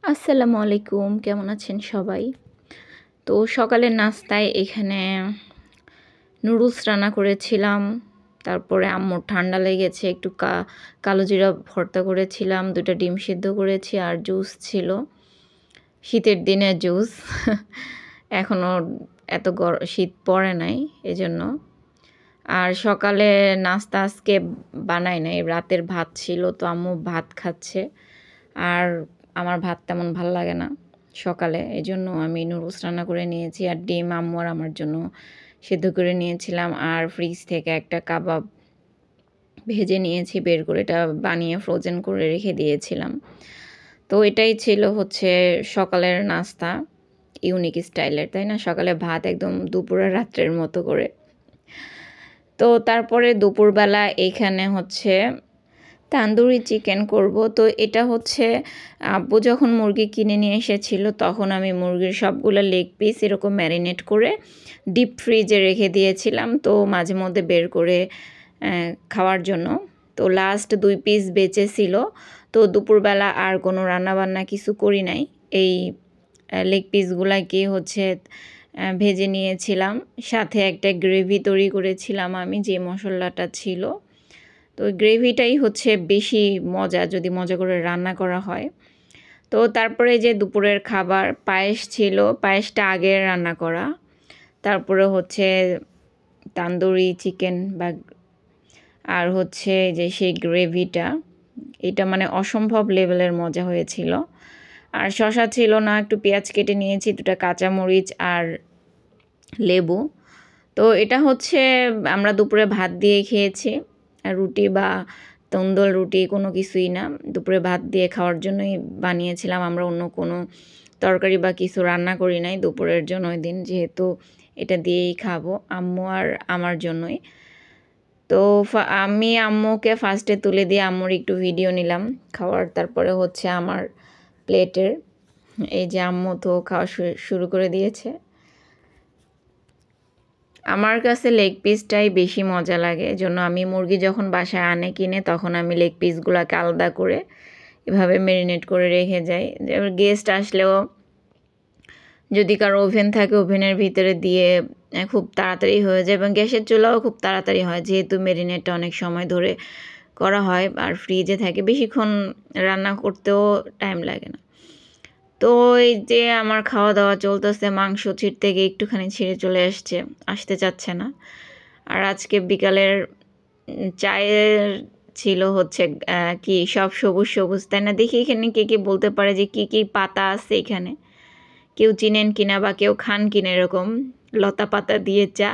আসসালামু আলাইকুম, কেমন আছেন সবাই? তো সকালের নাস্তায় এখানে নুডলস রান্না করেছিলাম। তারপরে আম্মুর ঠান্ডা লেগেছে, একটু কালো জিরা ভর্তা করেছিলাম, ২টা ডিম সিদ্ধ করেছি আর জুস ছিল। শীতের দিনে জুস এখনও এত শীত পড়ে নাই এজন্য। আর সকালে নাস্তা আজকে বানাই নাই, রাতের ভাত ছিল, তো আম্মু ভাত খাচ্ছে। আর আমার ভাত তেমন ভালো লাগে না সকালে, এই জন্য আমি নুডলস রান্না করে নিয়েছি। আর ডিম আম্মু আর আমার জন্য সেদ্ধ করে নিয়েছিলাম। আর ফ্রিজ থেকে একটা কাবাব ভেজে নিয়েছি বের করে, এটা বানিয়ে ফ্রোজেন করে রেখে দিয়েছিলাম। তো এটাই ছিল হচ্ছে সকালের নাস্তা, ইউনিক স্টাইলের, তাই না? সকালে ভাত একদম দুপুরে রাত্রের মতো করে। তো তারপরে দুপুরবেলা এইখানে হচ্ছে তান্দুরি চিকেন করব। তো এটা হচ্ছে আব্বু যখন মুরগি কিনে নিয়ে এসেছিল তখন আমি মুরগির সবগুলো লেগ পিস এরকম ম্যারিনেট করে ডিপ ফ্রিজে রেখে দিয়েছিলাম, তো মাঝে মধ্যে বের করে খাওয়ার জন্য। তো লাস্ট 2 পিস বেঁচে ছিল, তো দুপুরবেলা আর কোনো রান্নাবান্না কিছু করি নাই। এই লেগ পিসগুলাকে হচ্ছে ভেজে নিয়েছিলাম, সাথে একটা গ্রেভি তৈরি করেছিলাম আমি, যে মশলাটা ছিল। তো গ্রেভিটাই হচ্ছে বেশি মজা যদি মজা করে রান্না করা হয়। তো তারপরে যে দুপুরের খাবার পায়েস ছিল, পায়েসটা আগে রান্না করা। তারপরে হচ্ছে তান্দুরি চিকেন আর হচ্ছে যে সেই গ্রেভিটা, এটা মানে অসম্ভব লেভেলের মজা হয়েছিল। আর শসা ছিল না, একটু পেঁয়াজ কেটে নিয়েছি, 2টা কাঁচামরিচ আর লেবু। তো এটা হচ্ছে আমরা দুপুরে ভাত দিয়ে খেয়েছি, রুটি বা তন্দুর রুটি কোনো কিছুই না, দুপুরে ভাত দিয়ে খাওয়ার জন্যই বানিয়েছিলাম আমরা। অন্য কোনো তরকারি বা কিছু রান্না করি নাই দুপুরের জন্য ওই দিন, যেহেতু এটা দিয়েই খাবো আম্মু আর আমার জন্যই। তো আমি আম্মুকে ফার্স্টে তুলে দিয়ে আম্মুর একটু ভিডিও নিলাম খাওয়ার, তারপরে হচ্ছে আমার প্লেটের। এই যে আম্মু তো খাওয়া শুরু করে দিয়েছে। আমার কাছে লেগ পিসটাই বেশি মজা লাগে, জন্য আমি মুরগি যখন বাসায় আনে কিনে তখন আমি লেগ পিসগুলোকে আলাদা করে এভাবে ম্যারিনেট করে রেখে যাই। এবার গেস্ট আসলেও যদি কারো ওভেন থাকে ওভেনের ভিতরে দিয়ে খুব তাড়াতাড়ি হয়ে যায়, এবং গ্যাসের চুলাও খুব তাড়াতাড়ি হয়, যেহেতু ম্যারিনেটটা অনেক সময় ধরে করা হয় আর ফ্রিজে থাকে, বেশিক্ষণ রান্না করতেও টাইম লাগে না। তো এই যে আমার খাওয়া দাওয়া চলতেছে, মাংস ছিঁড়তে গিয়ে একটুখানি ছিঁড়ে চলে আসতে চাচ্ছে না। আর আজকে বিকালের চায়ের ছিল হচ্ছে কি সব সবুজ সবুজ, তাই না? দেখি এখানে কে বলতে পারে যে কি পাতা আছে এখানে, কেউ চিনেন কিনা বা কেউ খান কিনা এরকম লতা পাতা দিয়ে চা।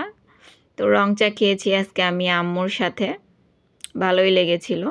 তো রং চা খেয়েছি আজকে আমি আম্মুর সাথে, ভালোই লেগেছিল।